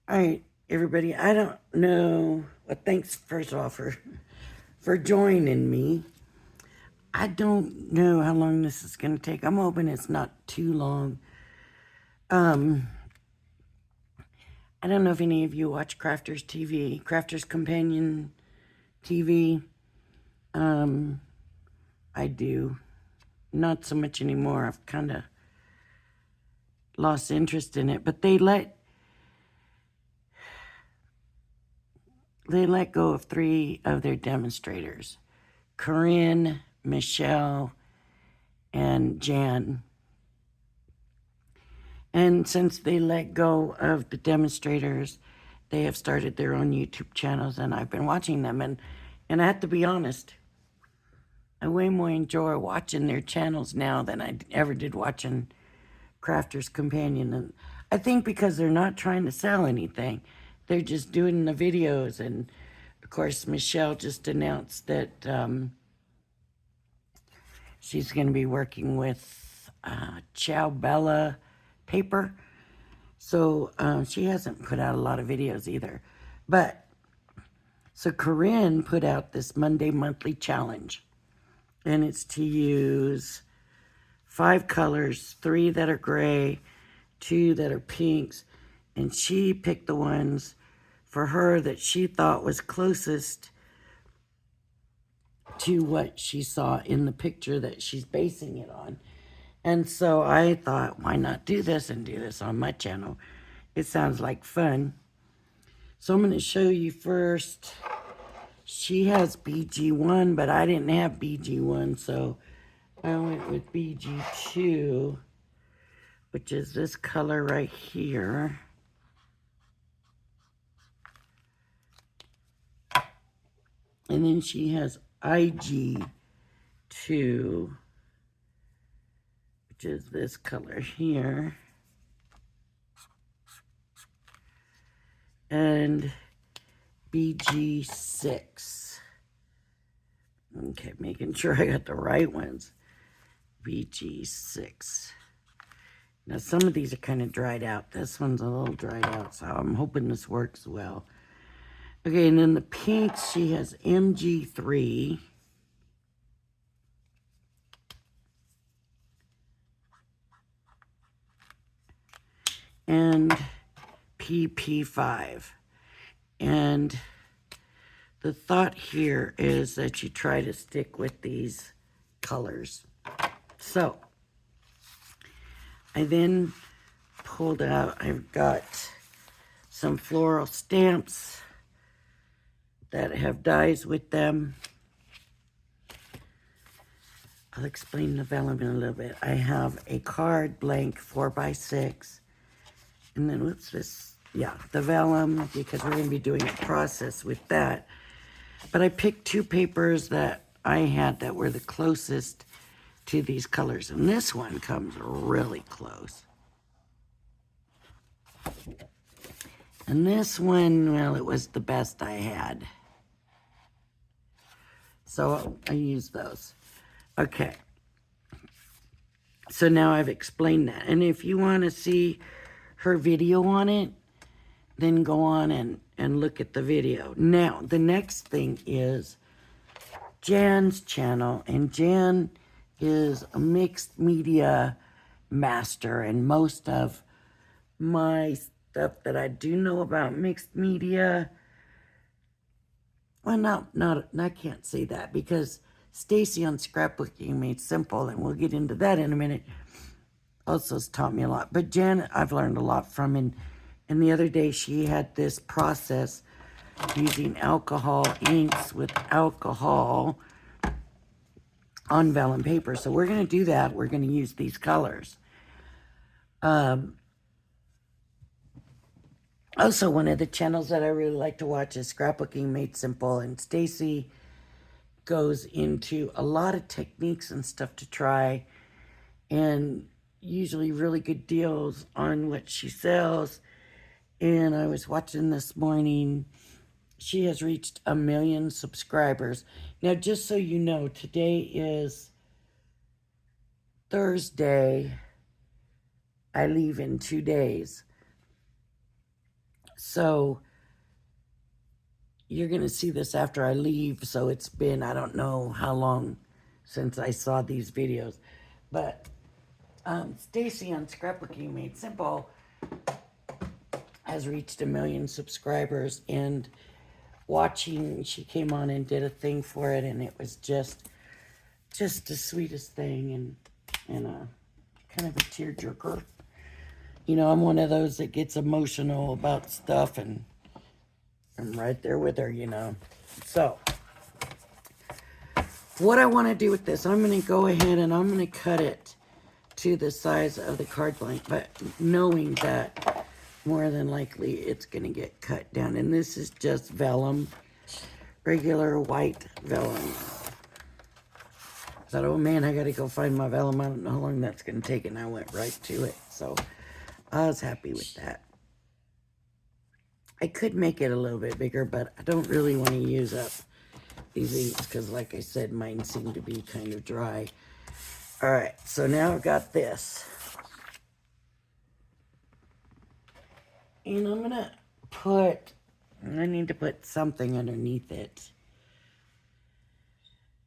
All right, everybody. I don't know. Well, thanks first of all for joining me. I don't know how long this is going to take. I'm hoping it's not too long. I don't know if any of you watch Crafters TV, Crafters Companion TV. I do. Not so much anymore. I've kind of lost interest in it, but they let go of 3 of their demonstrators. Corrine, Michelle, and Jan. And since they let go of the demonstrators, they have started their own YouTube channels, and I've been watching them. And I have to be honest, I way more enjoy watching their channels now than I ever did watching Crafter's Companion. And I think because they're not trying to sell anything, they're just doing the videos. And of course, Michelle just announced that she's going to be working with Ciao Bella Paper. So she hasn't put out a lot of videos either. But so Corrine put out this Monday monthly challenge. And it's to use 5 colors, 3 that are gray, 2 that are pinks. And she picked the ones for her that she thought was closest to what she saw in the picture that she's basing it on. And so I thought, why not do this and do this on my channel? It sounds like fun. So I'm going to show you first. She has BG1, but I didn't have BG1, so I went with BG2, which is this color right here. And then she has IG2, which is this color here. And BG6. Okay, making sure I got the right ones. BG6. Now, some of these are kind of dried out. This one's a little dried out, so I'm hoping this works well. Okay, and then the pinks, she has MG3. And PP5. And the thought here is that you try to stick with these colors. So, I then pulled out, I've got some floral stamps that have dies with them. I'll explain the vellum in a little bit. I have a card blank 4x6. And then what's this? Yeah, the vellum, because we're going to be doing a process with that. But I picked 2 papers that I had that were the closest to these colors. And this one comes really close. And this one, well, it was the best I had. So I used those. Okay. So now I've explained that. And if you want to see her video on it, then go on and look at the video. Now, the next thing is Jan's channel. And Jan is a mixed media master. And most of my stuff that I do know about mixed media, well, not I can't say that because Stacy on Scrapbooking Made Simple, and we'll get into that in a minute, also has taught me a lot. But Jan, I've learned a lot from. And the other day she had this process using alcohol inks with alcohol on vellum paper. So we're going to do that. We're going to use these colors. Also, one of the channels that I really like to watch is Scrapbooking Made Simple. And Stacy goes into a lot of techniques and stuff to try. And usually really good deals on what she sells. And I was watching this morning, she has reached 1 million subscribers. Now, just so you know, today is Thursday. I leave in 2 days. So you're going to see this after I leave. So it's been, I don't know how long since I saw these videos. But Stacy on Scrapbooking Made Simple has reached 1 million subscribers. And watching, she came on and did a thing for it. And it was just the sweetest thing. And kind of a tearjerker. You know, I'm one of those that gets emotional about stuff, and I'm right there with her, you know. So, what I want to do with this, I'm going to go ahead and I'm going to cut it to the size of the card blank, but knowing that more than likely it's going to get cut down. And this is just vellum, regular white vellum. I thought, oh man, I got to go find my vellum. I don't know how long that's going to take, and I went right to it. So, I was happy with that. I could make it a little bit bigger, but I don't really want to use up these inks because, like I said, mine seem to be kind of dry. All right, so now I've got this. And I'm going to I need to put something underneath it.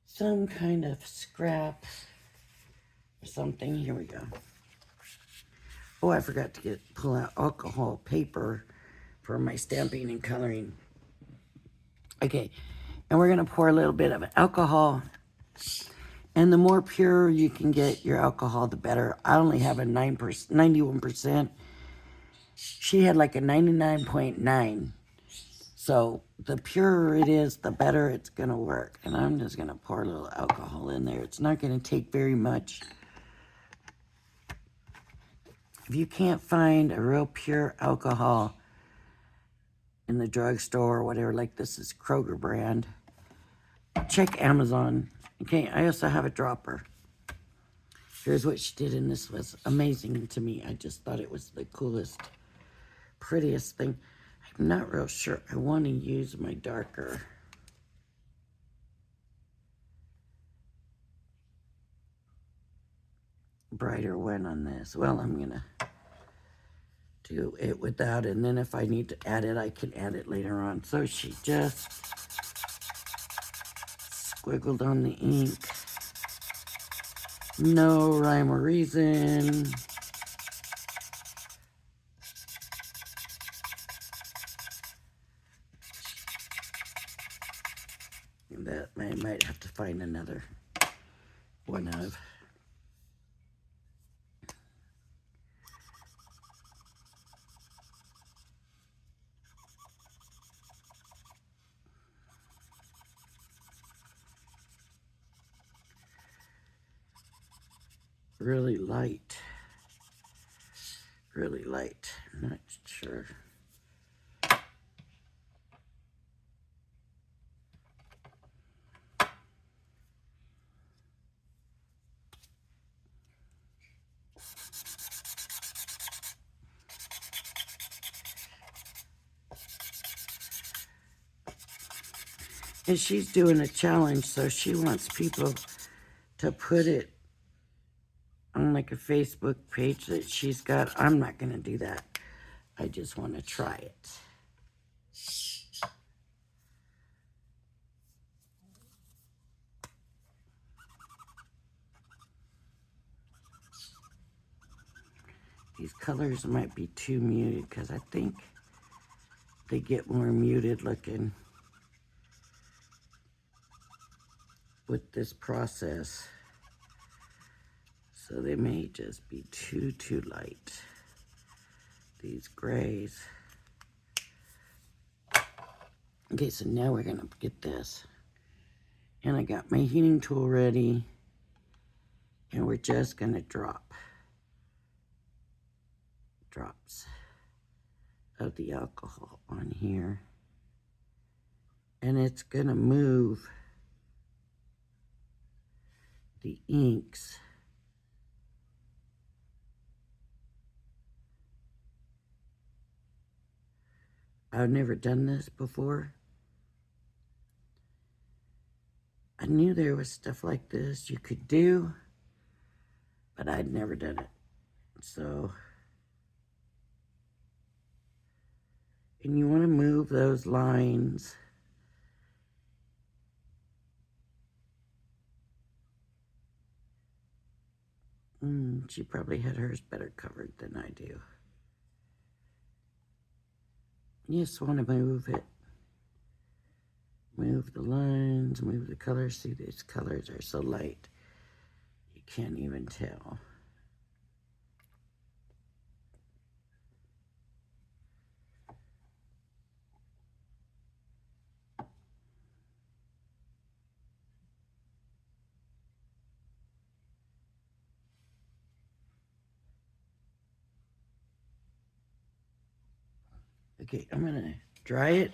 Some kind of scrap or something. Here we go. Oh, I forgot to pull out alcohol paper for my stamping and coloring. Okay, and we're going to pour a little bit of alcohol. And the more pure you can get your alcohol, the better. I only have a 91%. She had like a 99.9. So the purer it is, the better it's going to work. And I'm just going to pour a little alcohol in there. It's not going to take very much. If you can't find a real pure alcohol in the drugstore or whatever, like this is Kroger brand, check Amazon. Okay, I also have a dropper. Here's what she did, and this was amazing to me. I just thought it was the coolest, prettiest thing. I'm not real sure. I want to use my darker. Brighter one on this. Well, I'm going to do it without, and then if I need to add it, I can add it later on. So she just squiggled on the ink. No rhyme or reason. That I might have to find another one of. Really light. Really light. I'm not sure. And she's doing a challenge, so she wants people to put it on like a Facebook page that she's got. I'm not going to do that. I just want to try it. These colors might be too muted because I think they get more muted looking with this process. So they may just be too light. These grays. Okay, so now we're gonna get this. And I got my heating tool ready. And we're just gonna drop drops of the alcohol on here. And it's gonna move the inks I've never done this before. I knew there was stuff like this you could do, but I'd never done it. So And you want to move those lines. She probably had hers better covered than I do. You just want to move it. Move the lines, move the colors. See, these colors are so light, you can't even tell. Okay, I'm gonna dry it.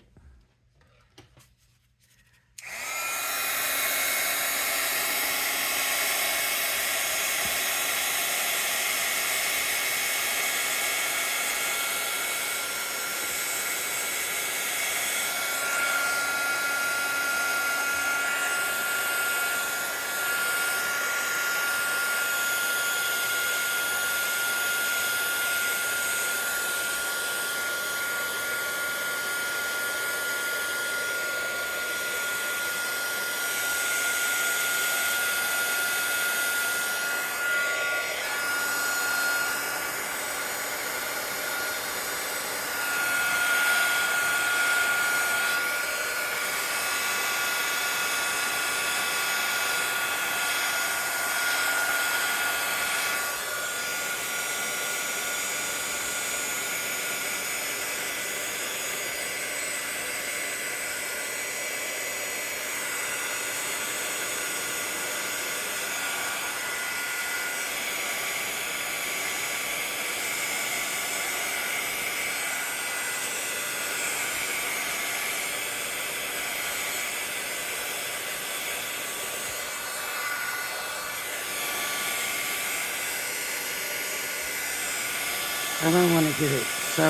I don't want to get it so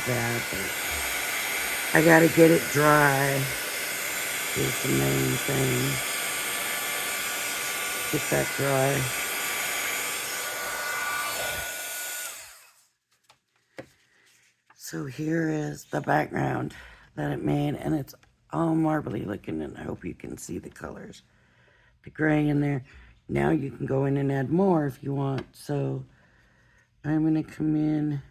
bad, but I gotta get it dry is the main thing. Get that dry. So here is the background that it made, and it's all marbly looking, and I hope you can see the colors. The gray in there. Now you can go in and add more if you want. So I'm gonna come in.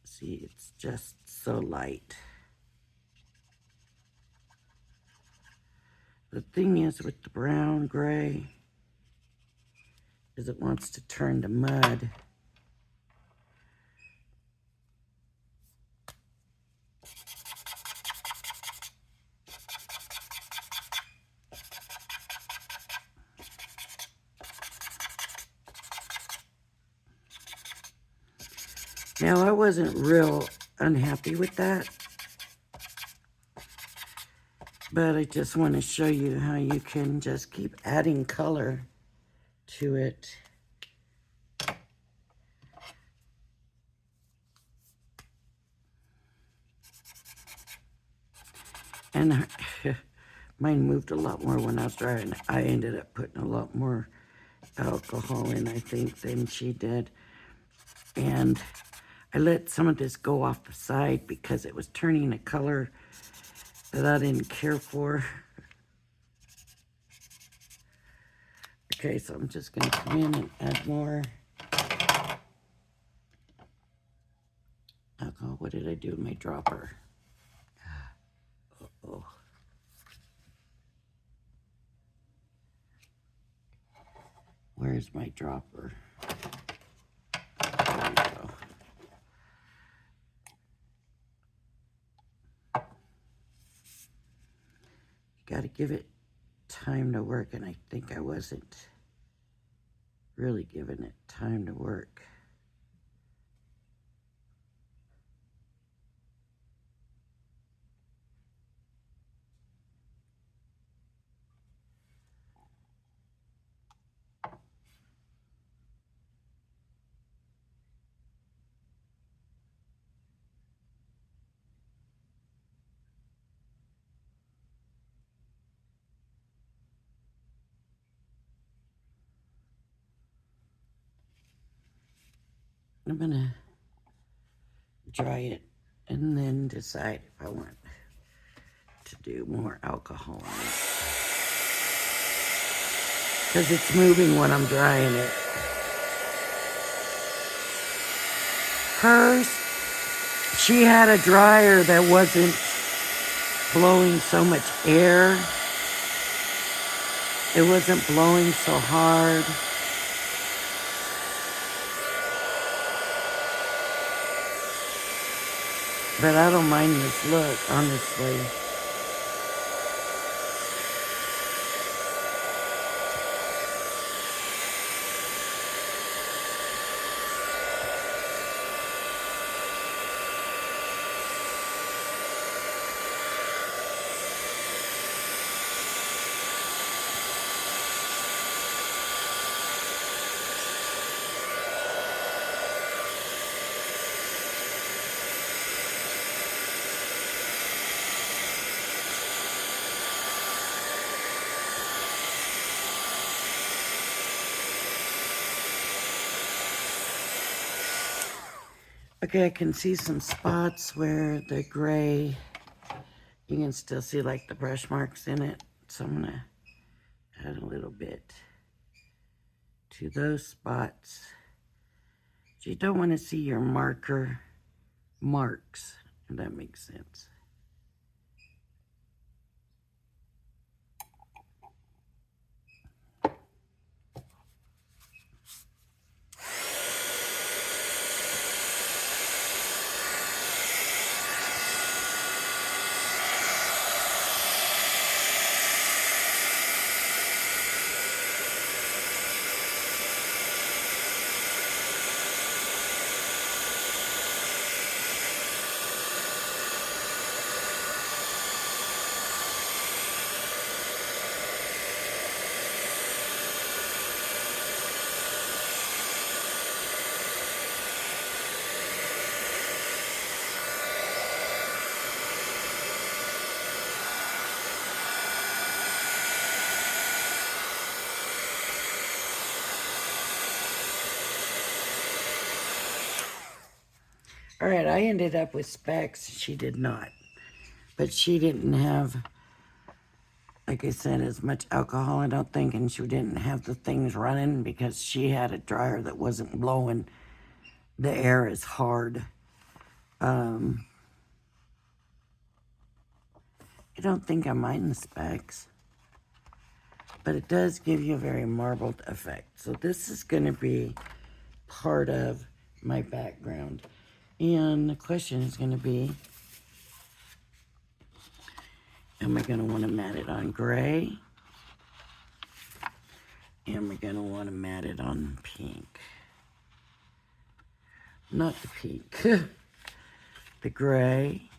See, it's just so light. The thing is with the brown gray is it wants to turn to mud. Now I wasn't real unhappy with that, but I just want to show you how you can just keep adding color to it. And mine moved a lot more when I was drying. I ended up putting a lot more alcohol in, I think, than she did. And I let some of this go off the side because it was turning a color that I didn't care for. Okay, so I'm just going to come in and add more alcohol. What did I do with my dropper? Uh-oh. Where's my dropper? There we go. You got to give it time to work, and I think I wasn't really giving it time to work. I'm going to dry it and then decide if I want to do more alcohol on it. Because it's moving when I'm drying it. Hers, she had a dryer that wasn't blowing so much air. It wasn't blowing so hard. But I don't mind this look, honestly. Okay, I can see some spots where the gray, you can still see like the brush marks in it. So I'm gonna add a little bit to those spots. You don't want to see your marker marks, if that makes sense. All right, I ended up with specs. She did not. But she didn't have, like I said, as much alcohol, I don't think, and she didn't have the things running because she had a dryer that wasn't blowing the air as hard. I don't think I mind the specs, but it does give you a very marbled effect. So this is going to be part of my background. And the question is going to be, am I going to want to mat it on gray? Am I going to want to mat it on pink? Not the pink. The gray.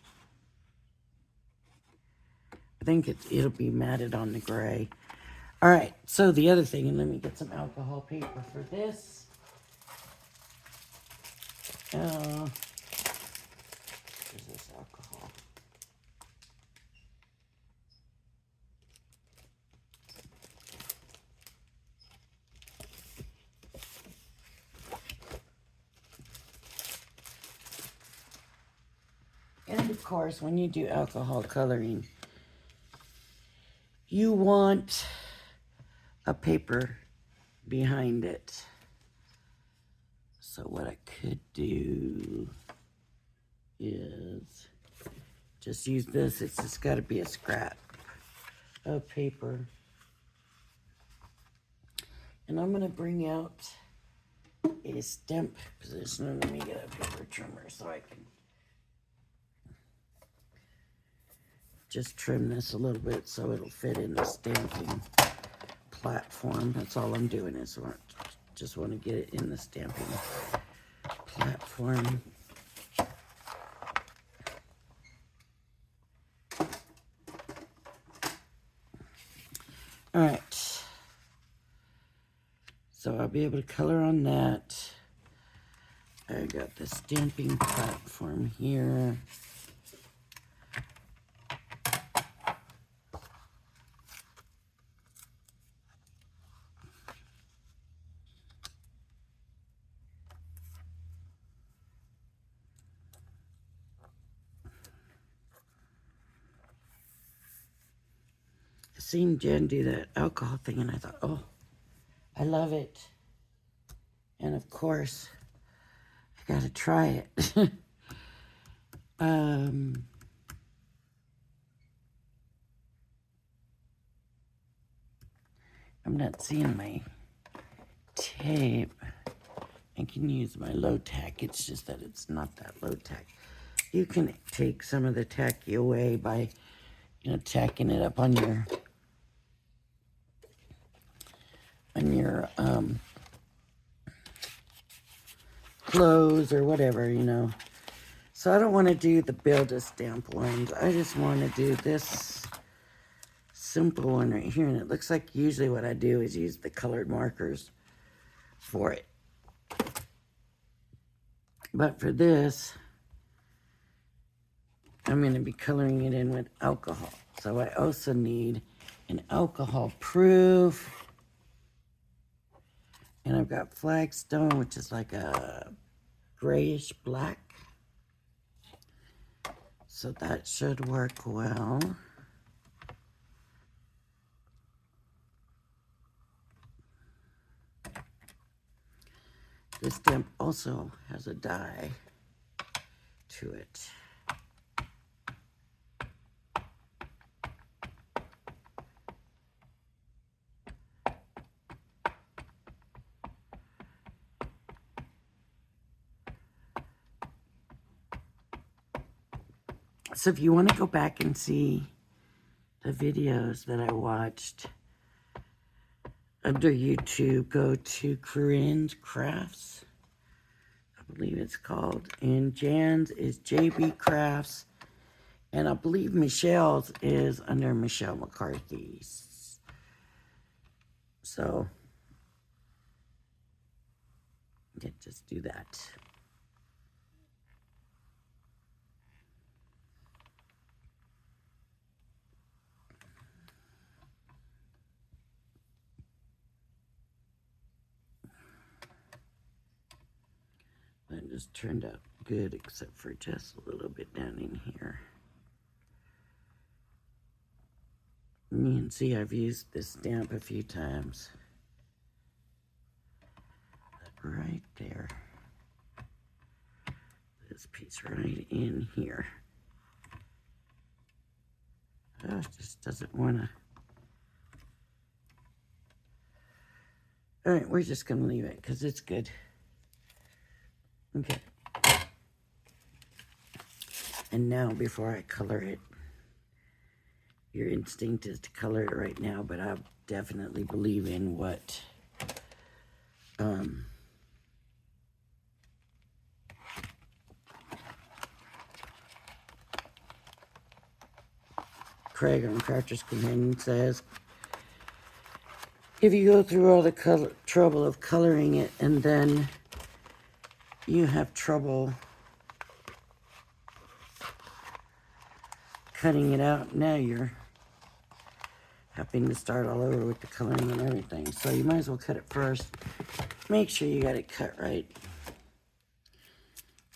I think it'll be matted on the gray. All right, so the other thing, and let me get some alcohol paper for this. Where's this alcohol? And of course, when you do alcohol coloring, you want a paper behind it. So what I could do is just use this. It's just got to be a scrap of paper. And I'm going to bring out a stamp position. Let me get a paper trimmer so I can just trim this a little bit so it'll fit in the stamping platform. That's all I'm doing is just want to get it in the stamping platform. All right. So I'll be able to color on that. I got the stamping platform here. seen Jen do that alcohol thing, and I thought, oh, I love it. And of course, I gotta try it. I'm not seeing my tape. I can use my low tack. It's just that it's not that low tack. You can take some of the tacky away by, tacking it up on your clothes or whatever. So I don't want to do the Build-A-Stamp ones. I just want to do this simple one right here. And it looks like usually what I do is use the colored markers for it. But for this, I'm going to be coloring it in with alcohol. So I also need an alcohol proof. And I've got Flagstone, which is like a grayish black. So that should work well. This stamp also has a die to it. So if you want to go back and see the videos that I watched under YouTube, go to Corrine's Crafts, I believe it's called, and Jan's is JB Crafts, and I believe Michelle's is under Michelle McCarthy's. So, yeah, just do that. That just turned out good, except for just a little bit down in here. And you can see I've used this stamp a few times. Right there. This piece right in here. Oh, it just doesn't want to. All right, we're just going to leave it because it's good. Okay. And now, before I color it, your instinct is to color it right now, but I definitely believe in what Craig on Crafter's Companion says. If you go through all the trouble of coloring it and then you have trouble cutting it out, now you're having to start all over with the coloring and everything. So you might as well cut it first. Make sure you got it cut right.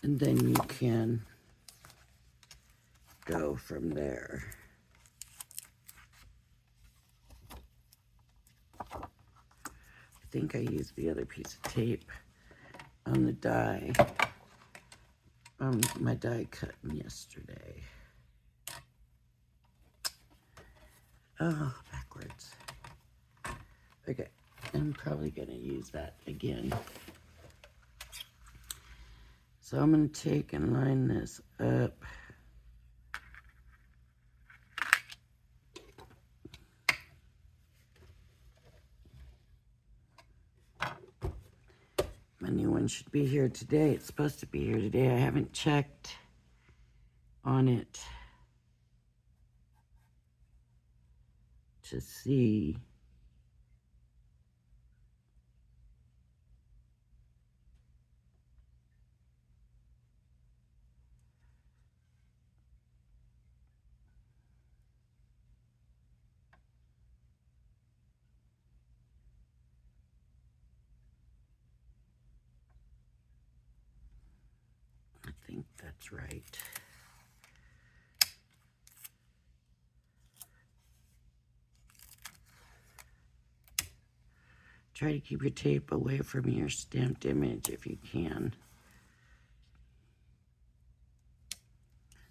And then you can go from there. I think I used the other piece of tape on the die, my die cutting yesterday. Oh, backwards. Okay, I'm probably gonna use that again. So I'm gonna take and line this up. My new one should be here today. It's supposed to be here today. I haven't checked on it to see. I think that's right. Try to keep your tape away from your stamped image if you can.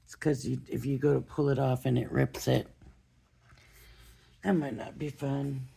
It's because if you go to pull it off and it rips it, that might not be fun.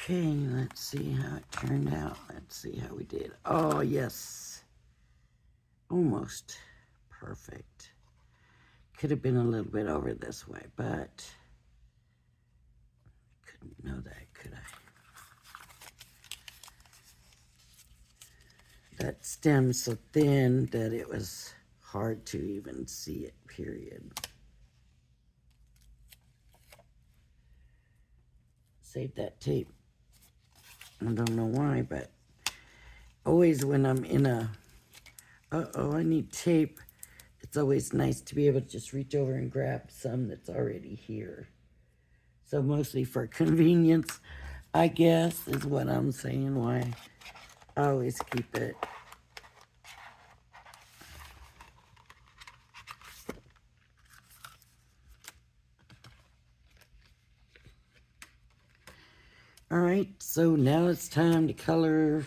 Okay, let's see how it turned out. Let's see how we did. Oh, yes. Almost perfect. Could have been a little bit over this way, but couldn't know that, could I? That stem's so thin that it was hard to even see it, period. Save that tape. I don't know why, but always when I'm in a, I need tape, it's always nice to be able to just reach over and grab some that's already here. So mostly for convenience, I guess, is what I'm saying, why I always keep it. All right, so now it's time to color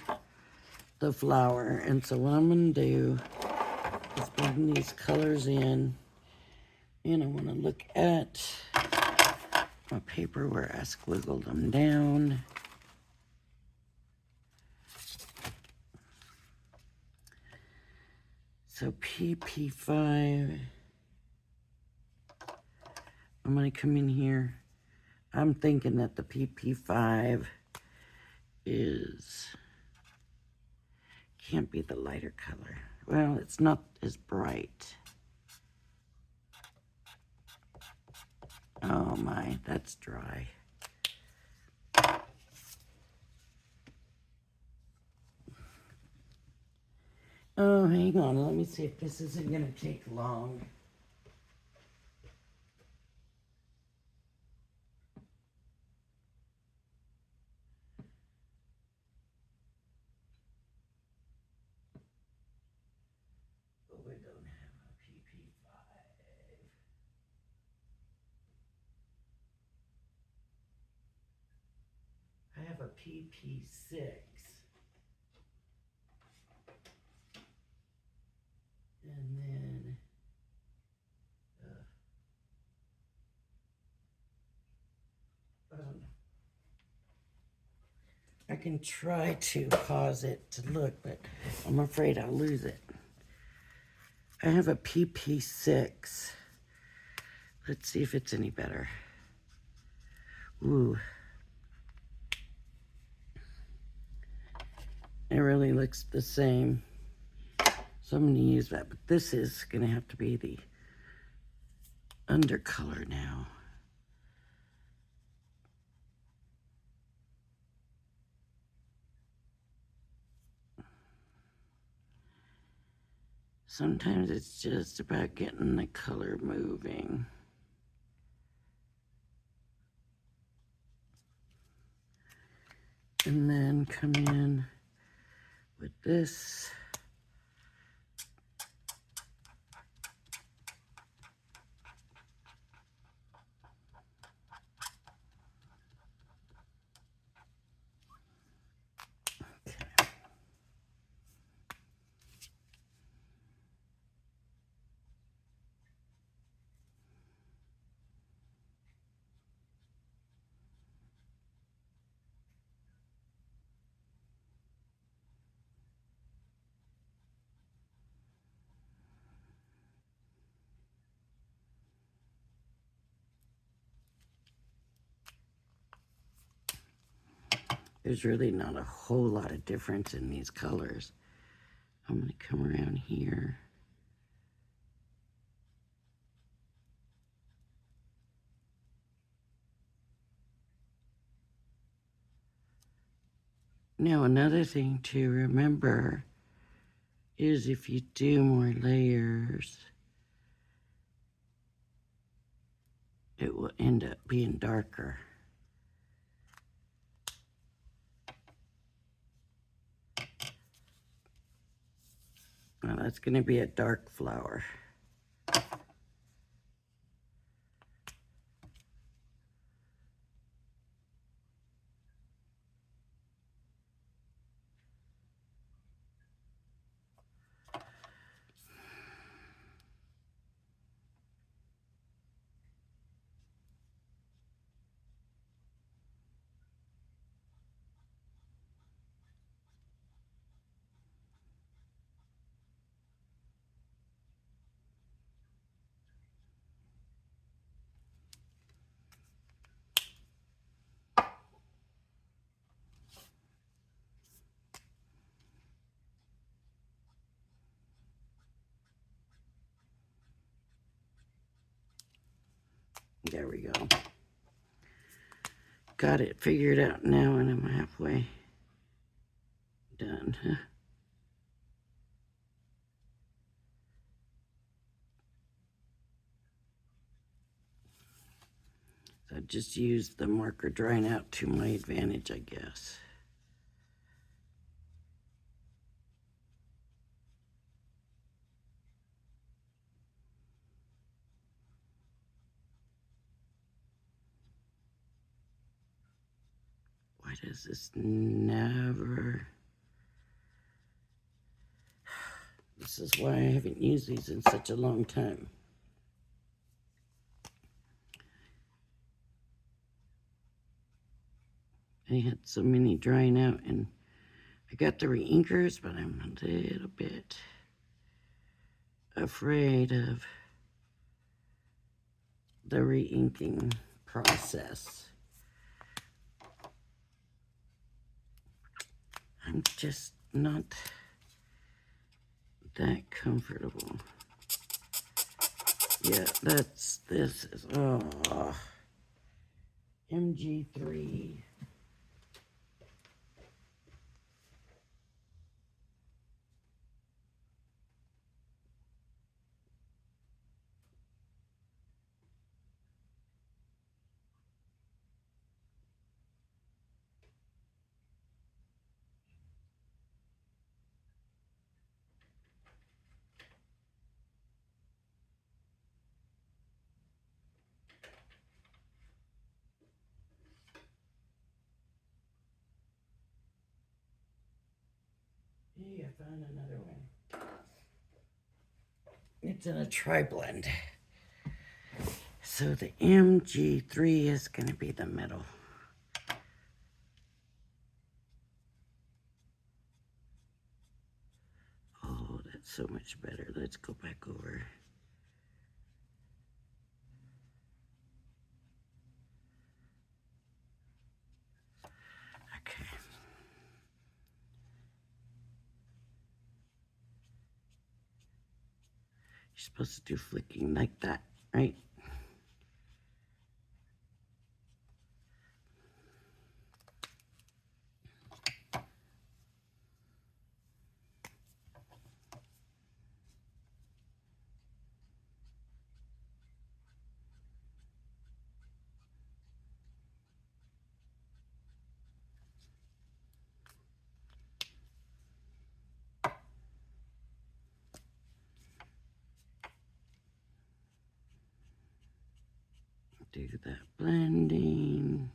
the flower. And so what I'm going to do is bring these colors in. And I want to look at my paper where I squiggled them down. So PP5. I'm going to come in here. I'm thinking that the PP5 can't be the lighter color. Well, it's not as bright. Oh my, that's dry. Oh, hang on, let me see if this isn't gonna take long. Oh, we don't have a PP5. I have a PP6. And then, I don't know. I can try to pause it to look, but I'm afraid I'll lose it. I have a PP6. Let's see if it's any better. Ooh. It really looks the same. So I'm going to use that, but this is going to have to be the undercolor now. Sometimes it's just about getting the color moving. And then come in with this. There's really not a whole lot of difference in these colors. I'm going to come around here. Now, another thing to remember is if you do more layers, it will end up being darker. Now, that's going to be a dark flower. There we go. Got it figured out now, and I'm halfway done. So I just used the marker drying out to my advantage, I guess. Why does this never... This is why I haven't used these in such a long time. I had so many drying out, and I got the reinkers, but I'm a little bit afraid of the reinking process. I'm just not that comfortable. Yeah, this is, oh, MG3. Hey, I found another one. It's in a tri-blend. So the MG3 is going to be the middle. Oh, that's so much better. Let's go back over. Okay. You're supposed to do flicking like that, right? Do that blending,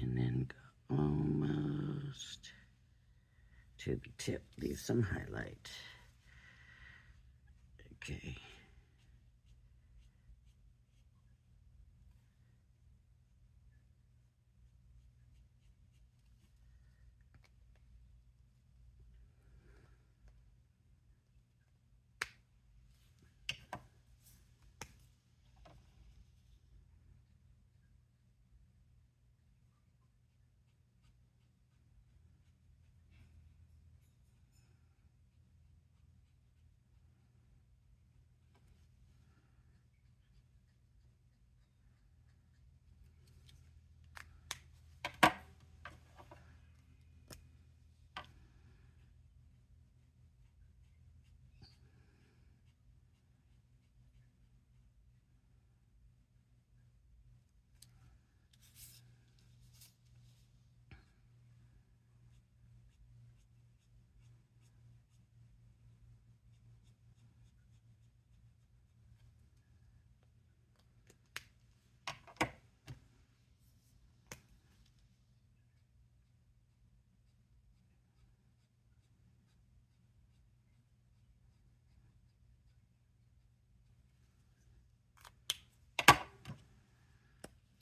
and then go almost to the tip. Leave some highlight. Okay.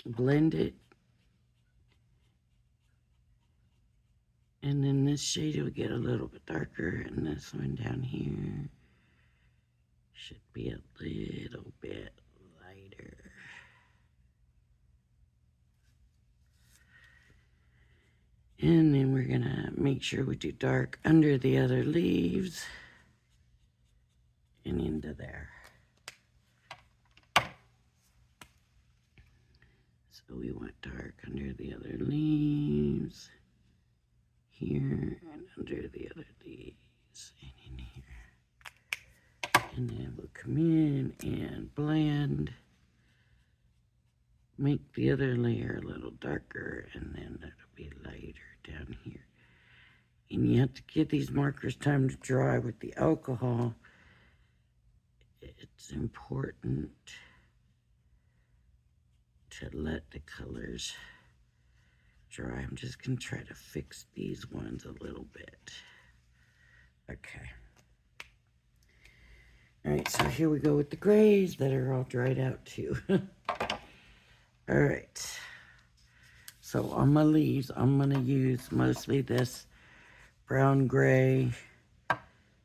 blend it. And then this shade will get a little bit darker, and this one down here should be a little bit lighter. And then we're gonna make sure we do dark under the other leaves and into there. So we want dark under the other leaves, here, and under the other leaves, and in here. And then we'll come in and blend, make the other layer a little darker, and then it'll be lighter down here. And you have to give these markers time to dry with the alcohol. It's important to let the colors dry. I'm just going to try to fix these ones a little bit. Okay. All right, so here we go with the grays that are all dried out too. All right. So on my leaves, I'm going to use mostly this brown gray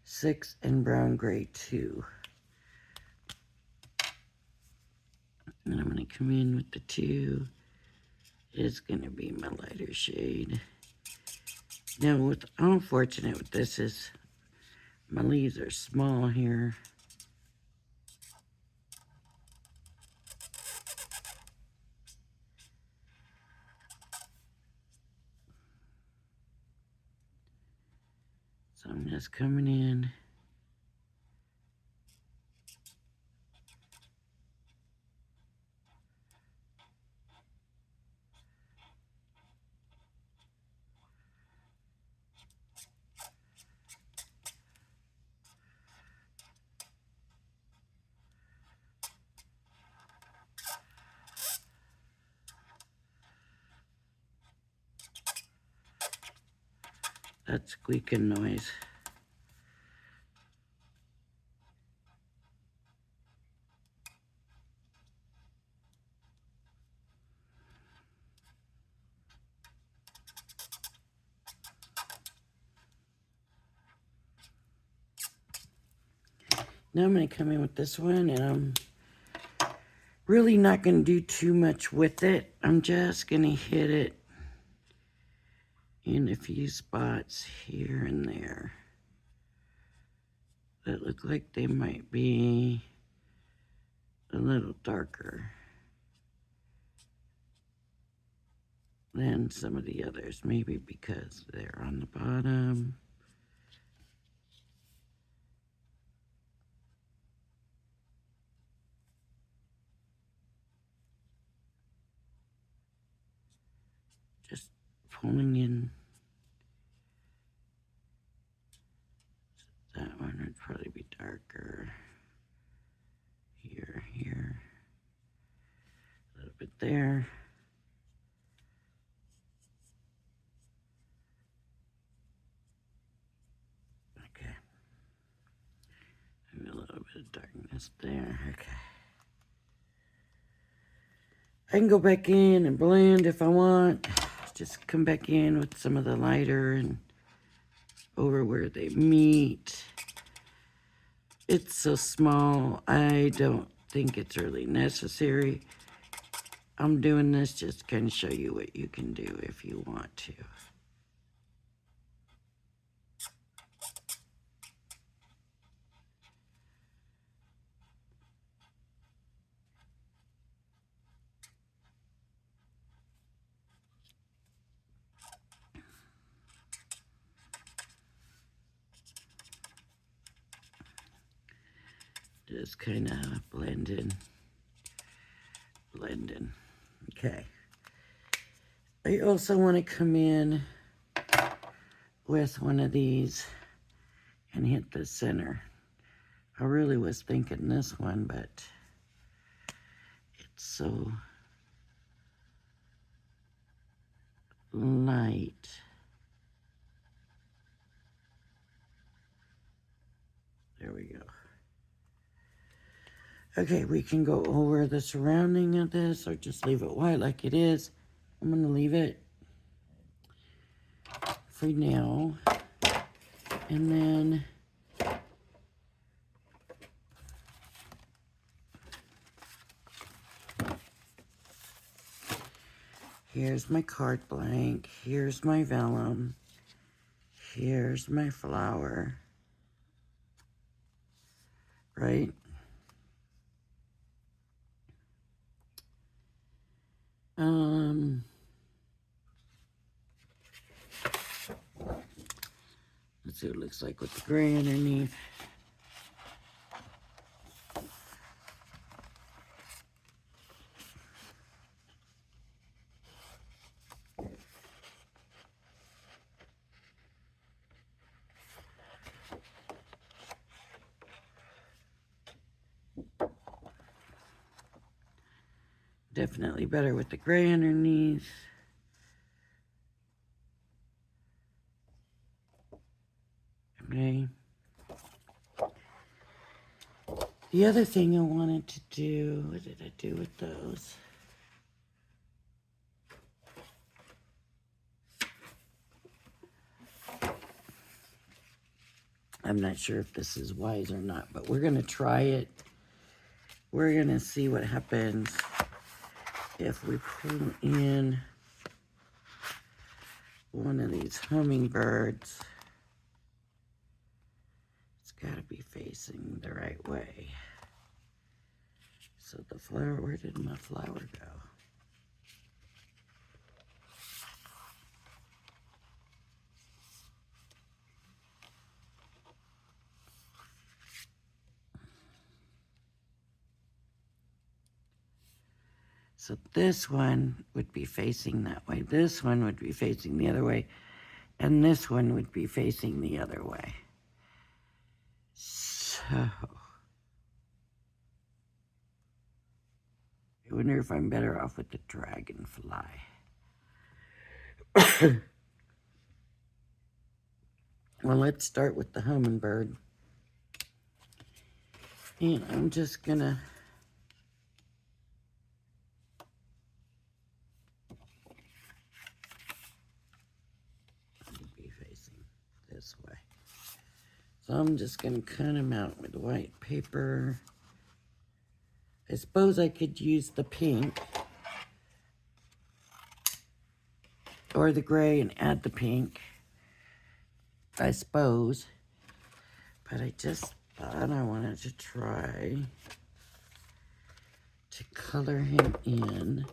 6 and brown gray 2. And I'm going to come in with the 2. It's going to be my lighter shade. Now, what's unfortunate with this is my leaves are small here. So I'm just coming in. That squeaking noise. Now I'm going to come in with this one, and I'm really not going to do too much with it. I'm just going to hit it in a few spots here and there that look like they might be a little darker than some of the others, maybe because they're on the bottom. Just pulling in. That one would probably be darker. Here, a little bit there. Okay. Maybe a little bit of darkness there. Okay. I can go back in and blend if I want. Just come back in with some of the lighter and over where they meet. It's so small, I don't think it's really necessary. I'm doing this just to kind of show you what you can do if you want to. Just kind of blending. Okay. I also want to come in with one of these and hit the center. I really was thinking this one, but it's so light. There we go. Okay, we can go over the surrounding of this or just leave it white like it is. I'm going to leave it for now. And then here's my card blank. Here's my vellum. Here's my flower. Right? Let's see what it looks like with the gray underneath. Definitely better with the gray underneath. Okay. The other thing I wanted to do, what did I do with those? I'm not sure if this is wise or not, but we're going to try it. We're going to see what happens if we pull in one of these hummingbirds. It's got to be facing the right way. So the flower, where did my flower go? So this one would be facing that way. This one would be facing the other way. And this one would be facing the other way. So, I wonder if I'm better off with the dragonfly. Well, let's start with the hummingbird. And I'm just gonna be facing this way. So I'm just gonna cut him out with white paper. I suppose I could use the pink or the gray and add the pink, I suppose. But I just thought I wanted to try to color him in.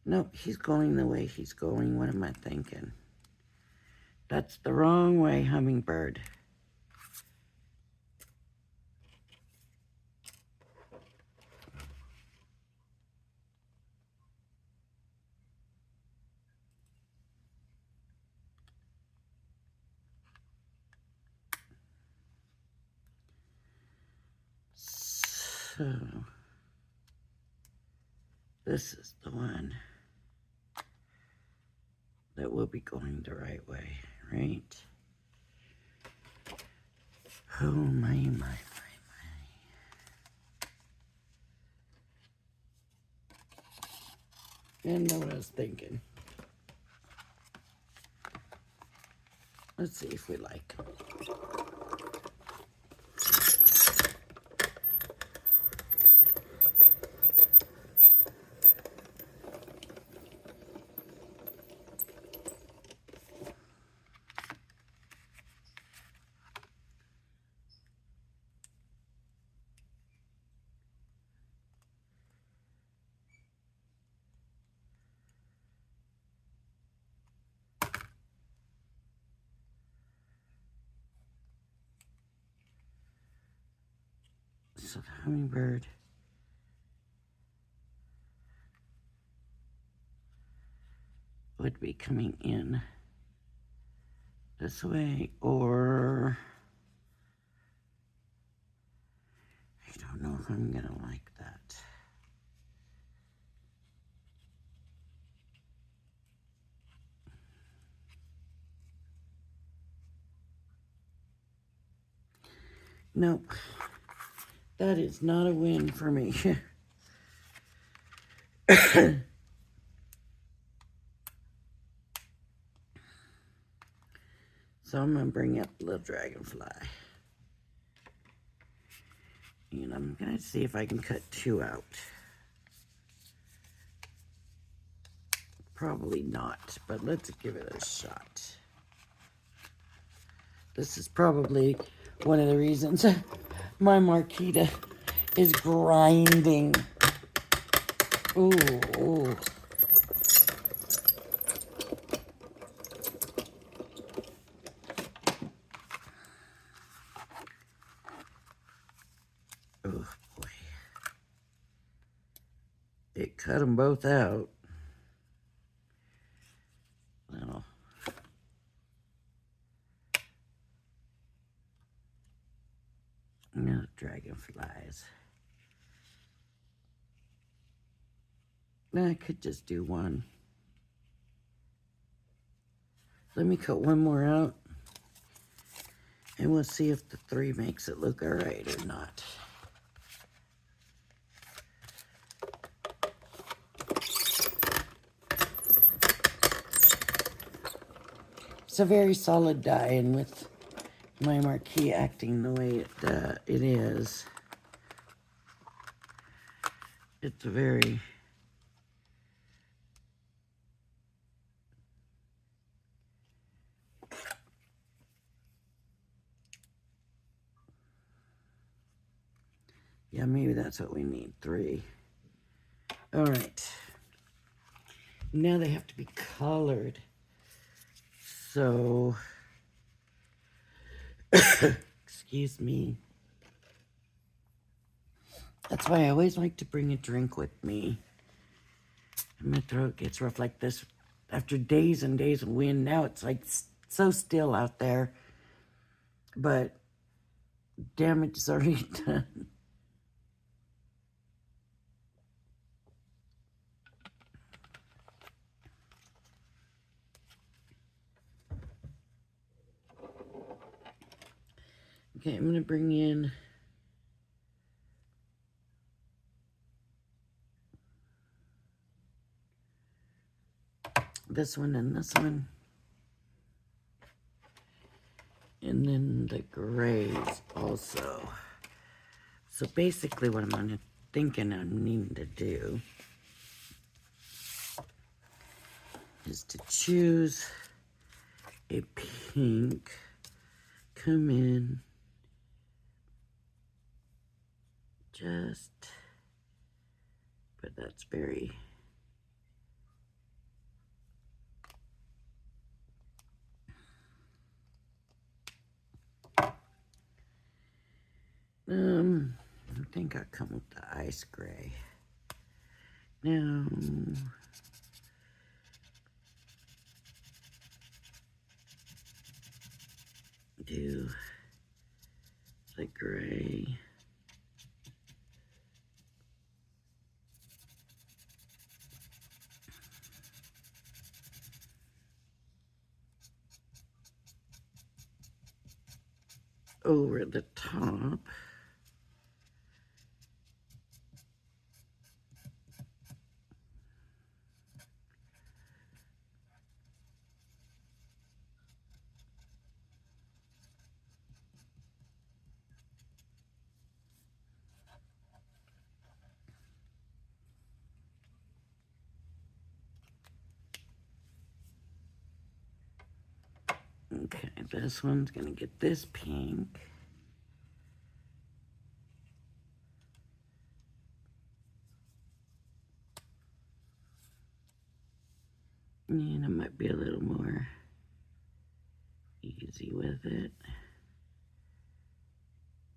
Nope, he's going the way he's going. What am I thinking? That's the wrong way, hummingbird. So, this is the one that will be going the right way, right? Oh, my. Didn't know what I was thinking. Let's see if we like him. So the hummingbird would be coming in this way, or I don't know if I'm gonna like that. Nope. That is not a win for me. So I'm going to bring up the little dragonfly. And I'm going to see if I can cut 2 out. Probably not, but let's give it a shot. This is probably one of the reasons my Marquita is grinding. Ooh, ooh. Oh, boy. It cut them both out. Little. No dragonflies. I could just do one. Let me cut one more out. And we'll see if the 3 makes it look all right or not. It's a very solid die, and with my marquee acting the way it is, it's a very yeah, maybe that's what we need, 3. All right. Now they have to be colored. So, excuse me. That's why I always like to bring a drink with me. My throat gets rough like this after days and days of wind. Now it's like so still out there. But damage is already done. Okay, I'm going to bring in this one and this one. And then the grays also. So basically what I'm thinking I need to do is to choose a pink, come in, just, but that's very, I think I'll come with the ice gray. Now, do the gray. Over the top. Okay, this one's gonna get this pink. And I might be a little more easy with it.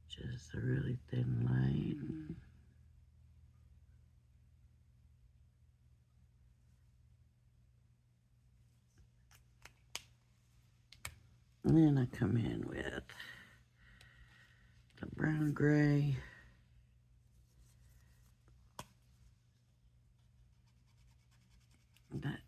Just a really thin line. And then I come in with the brown gray. That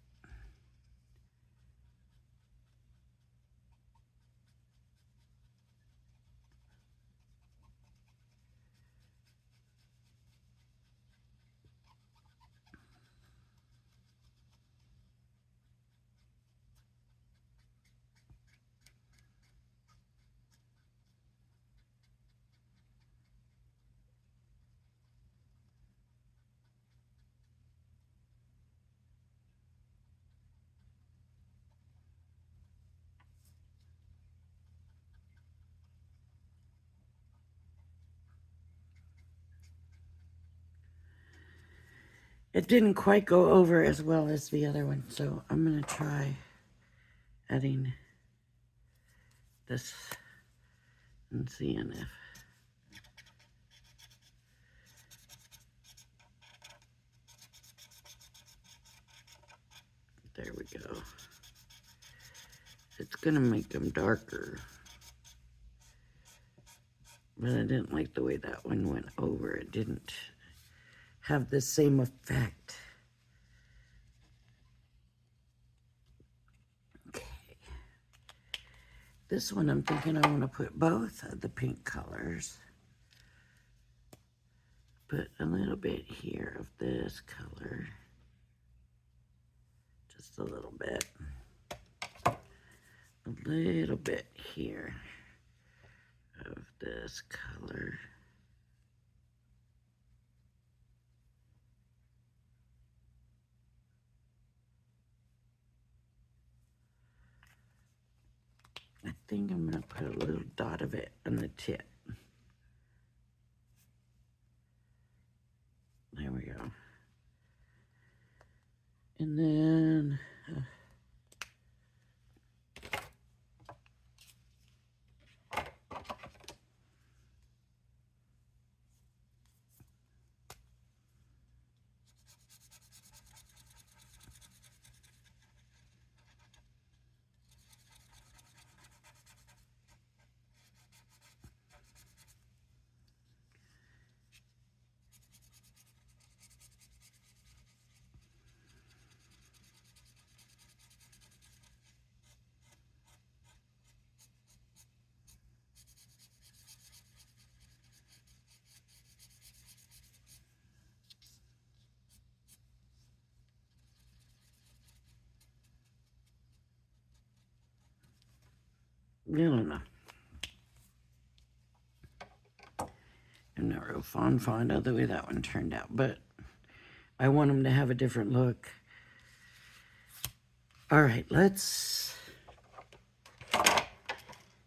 It didn't quite go over as well as the other one, so I'm going to try adding this and seeing if there we go. It's going to make them darker. But I didn't like the way that one went over. It didn't have the same effect. Okay. This one I'm thinking I want to put both of the pink colors. Put a little bit here of this color. Just a little bit. A little bit here of this color. I think I'm going to put a little dot of it on the tip. There we go. And then I don't know. I'm not real fond of the way that one turned out, but I want them to have a different look. All right, let's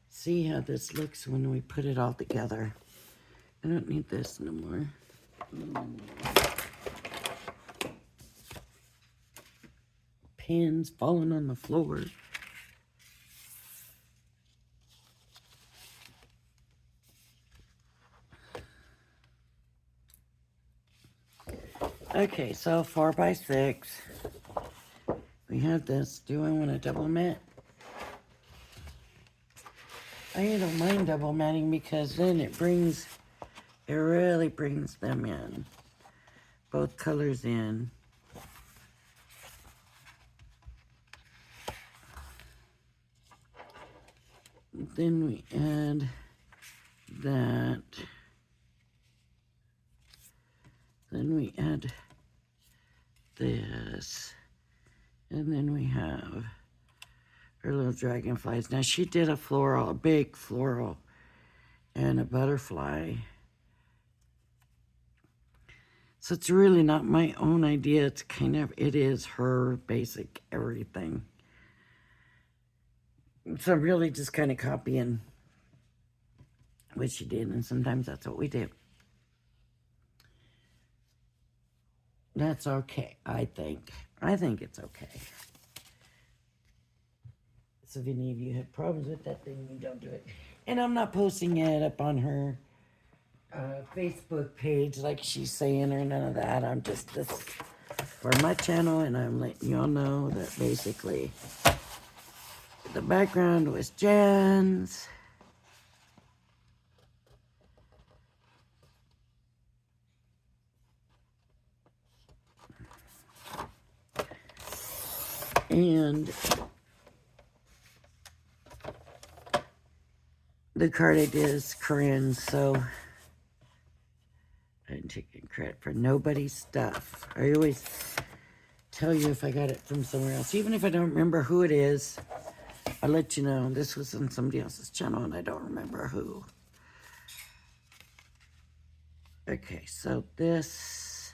see how this looks when we put it all together. I don't need this no more. Pins falling on the floor. Okay, so 4 by 6. We have this. Do I want to double mat? I don't mind double matting because then it really brings them in. Both colors in. Then we add that. Then we add this. And then we have our little dragonflies. Now she did a floral, a big floral, and a butterfly. So it's really not my own idea. It's kind of, it is her basic everything. So I'm really just kind of copying what she did, and sometimes that's what we do. That's okay, I think. I think it's okay. So if any of you have problems with that, then you don't do it. And I'm not posting it up on her Facebook page like she's saying or none of that. I'm just this for my channel, and I'm letting y'all know that basically the background was Jan's. And the card I did is Corrine, so I'm taking credit for nobody's stuff. I always tell you if I got it from somewhere else. Even if I don't remember who it is, I'll let you know. This was on somebody else's channel and I don't remember who. Okay, so this,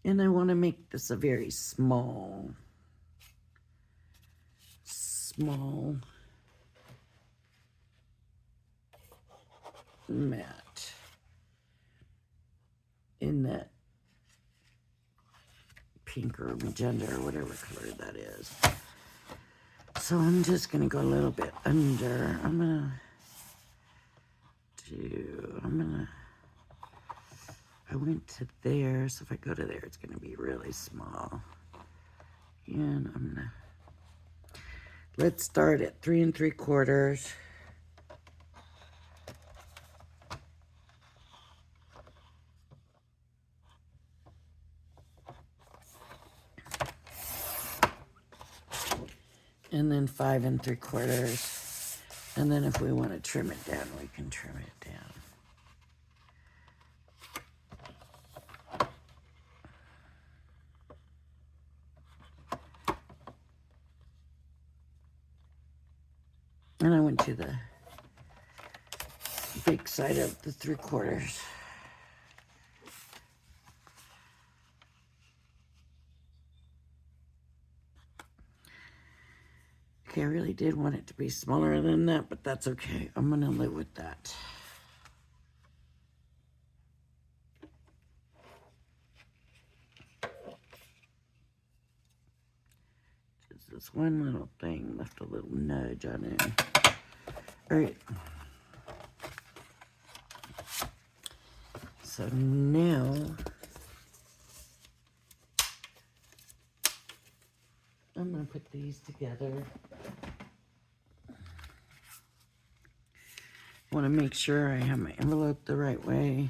and I want to make this a very small mat. in that pink or magenta or whatever color that is. So I'm just going to go a little bit under. I went to there, so if I go to there, it's going to be really small. And let's start at 3 3/4. And then 5 3/4. And then if we want to trim it down, we can trim it down. And I went to the big side of the 3/4. Okay, I really did want it to be smaller than that, but that's okay. I'm gonna live with that. Just this one little thing left a little nudge on it. All right. So now I'm going to put these together. I want to make sure I have my envelope the right way.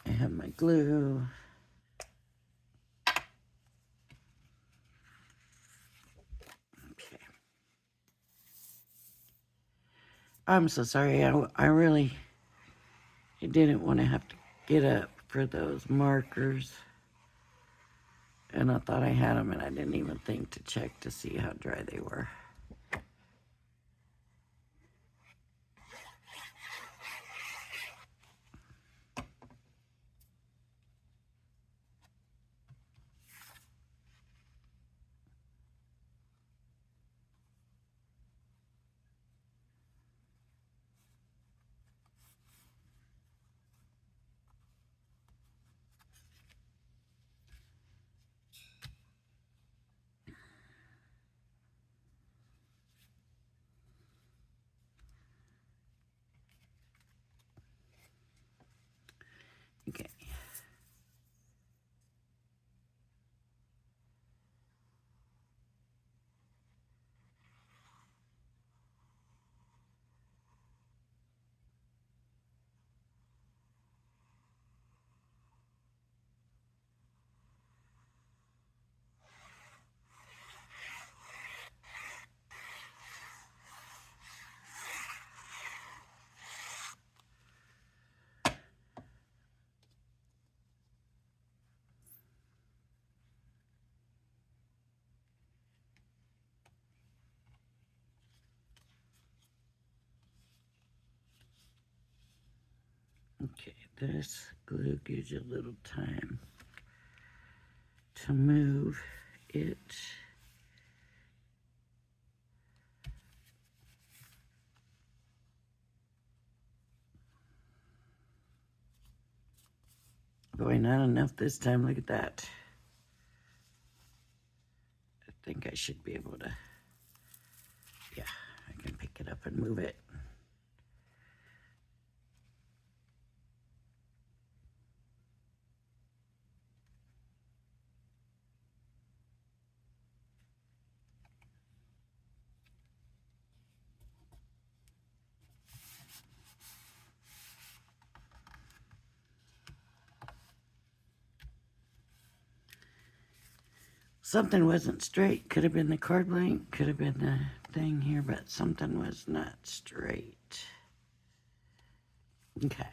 I have my glue. Okay. I'm so sorry. I really didn't want to have to get up for those markers. And I thought I had them, and I didn't even think to check to see how dry they were. Okay. Okay, this glue gives you a little time to move it. Boy, not enough this time. Look at that. I think I should be able to, yeah, I can pick it up and move it. Something wasn't straight. Could have been the card blank, could have been the thing here, but something was not straight. Okay.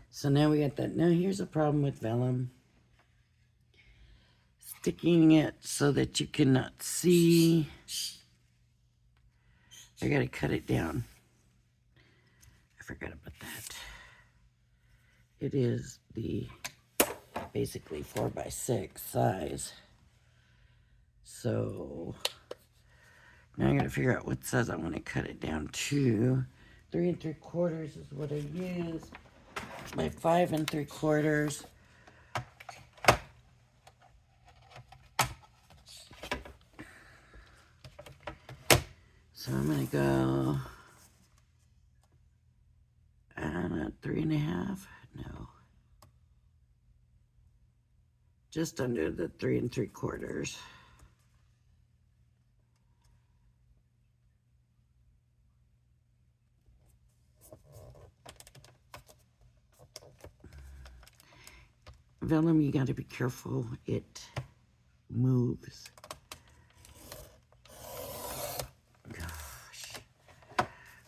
So now we got that. Now here's a problem with vellum. Sticking it so that you cannot see. I gotta cut it down. I forgot about that. It is the basically 4x6 size. So now I gotta figure out what size I want to cut it down to. 3 3/4 is what I use. by 5 3/4. So I'm gonna go 3.5. No, just under the 3 3/4. Vellum, you got to be careful. It moves. Gosh,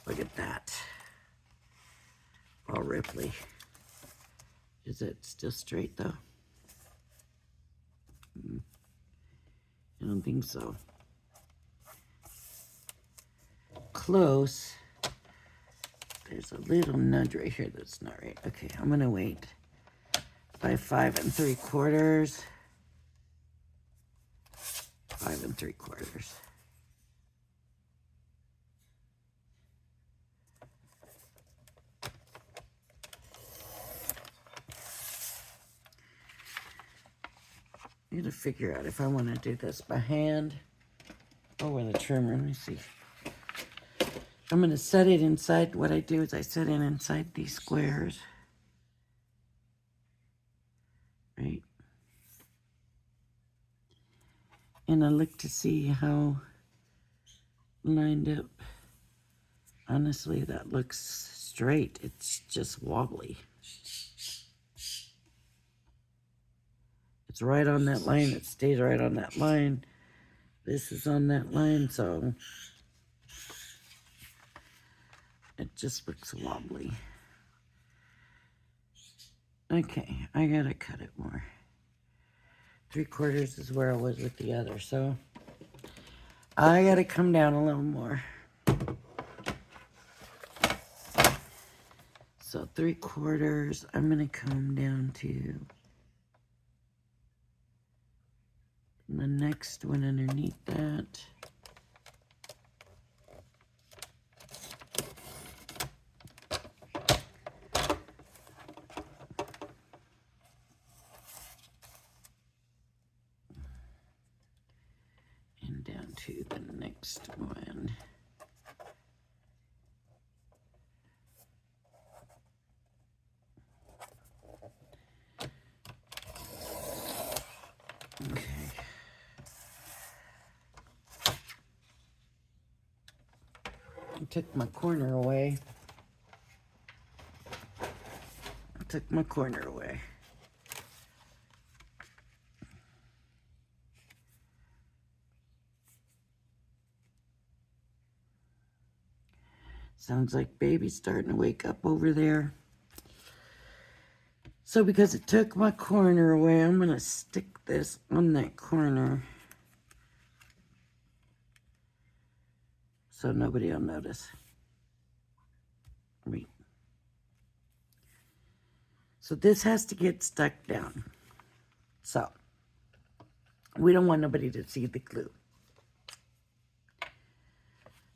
look at that. All ripply. Is it still straight though? I don't think so. Close. There's a little nudge right here that's not right. Okay, I'm gonna wait. By 5 3/4. 5 3/4. I gotta figure out if I want to do this by hand or with a trimmer. Let me see. I'm gonna set it inside. What I do is I set it inside these squares. Right? And I look to see how lined up. Honestly, that looks straight. It's just wobbly. It's right on that line. It stays right on that line. This is on that line, so it just looks wobbly. Okay, I gotta cut it more. 3/4 is where I was with the other, so I gotta come down a little more. So 3/4, I'm gonna come down to the next one underneath that. And down to the next one. Okay. I took my corner away. Sounds like baby's starting to wake up over there. So because it took my corner away, I'm going to stick this on that corner so nobody will notice. Right. So this has to get stuck down. So we don't want nobody to see the glue.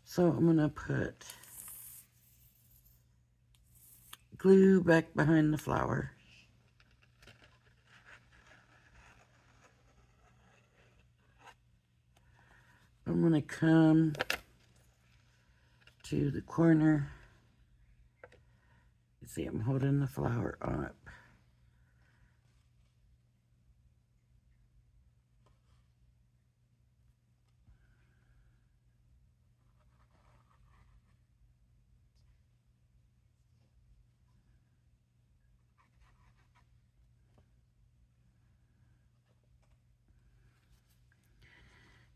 So I'm going to put glue back behind the flower. I'm going to come to the corner. You see, I'm holding the flower up.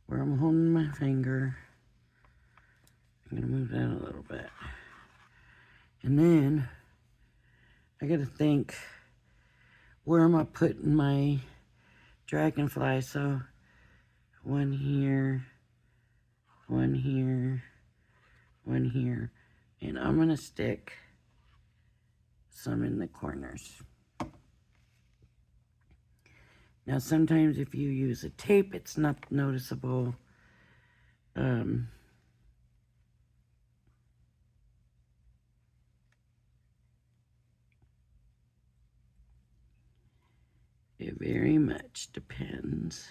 Where I'm holding my finger. I'm going to move that a little bit. And then I got to think, where am I putting my dragonfly? So one here, one here, one here. And I'm going to stick some in the corners. Now sometimes if you use a tape, it's not noticeable. It very much depends.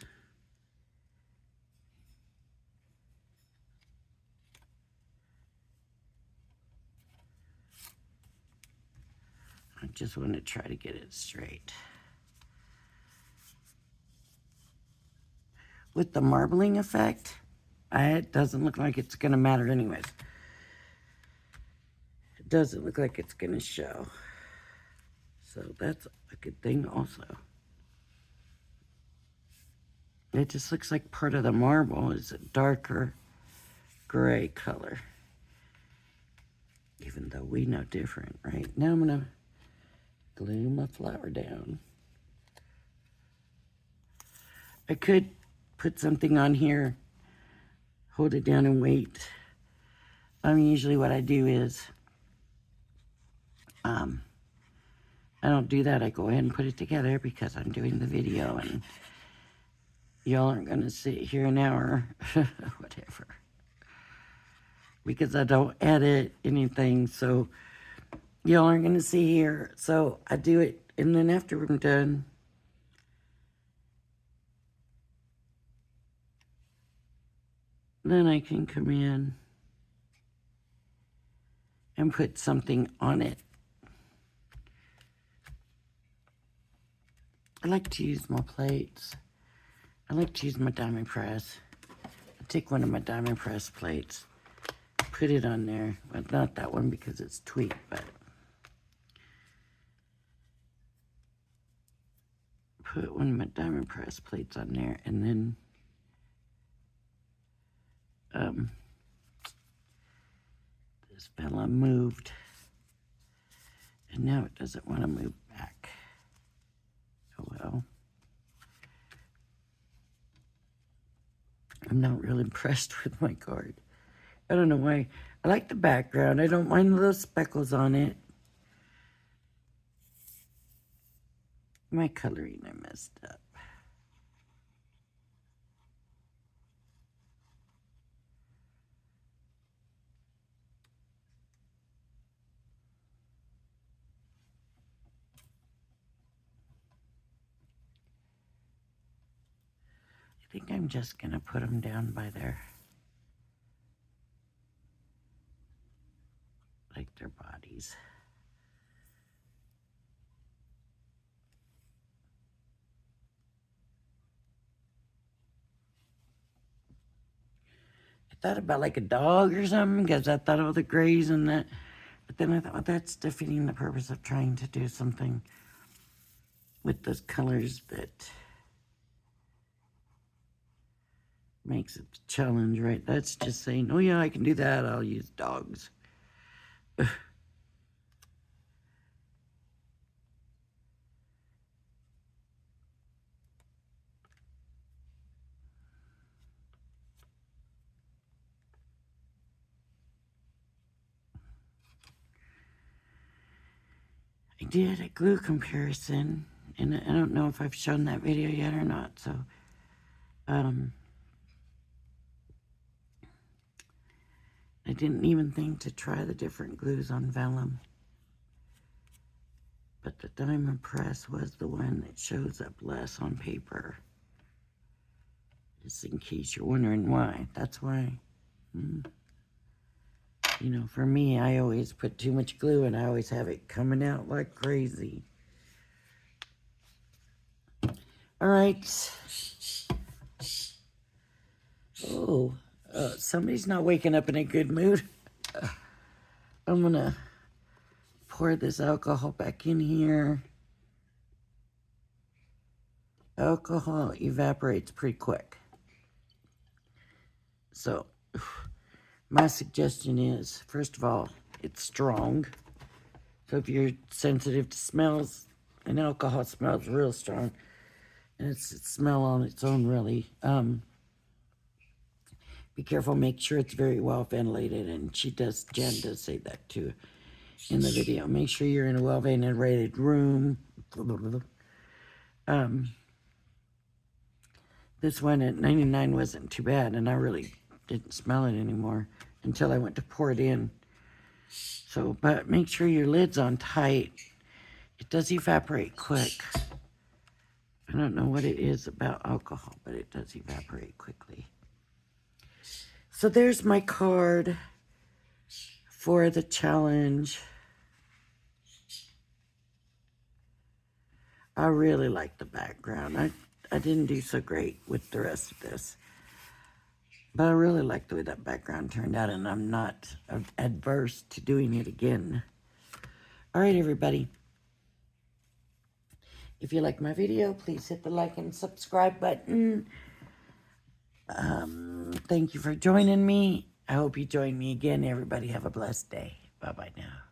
I just want to try to get it straight. With the marbling effect, it doesn't look like it's going to matter anyways. It doesn't look like it's going to show. So that's a good thing also. It just looks like part of the marble is a darker gray color. Even though we know different, right? Now I'm going to glue my flower down. I could put something on here, hold it down and wait. Usually what I do is, I don't do that. I go ahead and put it together because I'm doing the video and y'all aren't going to sit here an hour, whatever. Because I don't edit anything, so y'all aren't going to see here. So I do it, and then after I'm done, then I can come in and put something on it. I like to use my plates. I like to use my diamond press. I take one of my diamond press plates, put it on there. Well, not that one because it's tweaked, but put one of my diamond press plates on there, and then this fella moved, and now it doesn't want to move back. Oh well. I'm not real impressed with my card. I don't know why. I like the background. I don't mind those speckles on it. My coloring, I messed up. I think I'm just going to put them down by their, like their bodies. I thought about like a dog or something because I thought of the grays and that. But then I thought, well, that's defeating the purpose of trying to do something with those colors that makes it a challenge, right? That's just saying, oh yeah, I can do that. I'll use dogs. I did a glue comparison, and I don't know if I've shown that video yet or not, so I didn't even think to try the different glues on vellum. But the diamond press was the one that shows up less on paper. Just in case you're wondering why. That's why. You know, for me, I always put too much glue and I always have it coming out like crazy. All right. Oh, somebody's not waking up in a good mood. I'm going to pour this alcohol back in here. Alcohol evaporates pretty quick. So, my suggestion is, first of all, it's strong. So if you're sensitive to smells, and alcohol smells real strong, and it's a smell on its own, really. Be careful, make sure it's very well ventilated, and Jen does say that too in the video. Make sure you're in a well ventilated room. This one at 99 wasn't too bad, and I really didn't smell it anymore until I went to pour it in. So, but make sure your lid's on tight. It does evaporate quick. I don't know what it is about alcohol, but it does evaporate quickly. So there's my card for the challenge. I really like the background. I didn't do so great with the rest of this, but I really like the way that background turned out, and I'm not adverse to doing it again. All right, everybody. If you like my video, please hit the like and subscribe button. Thank you for joining me. I hope you join me again. Everybody have a blessed day. Bye-bye now.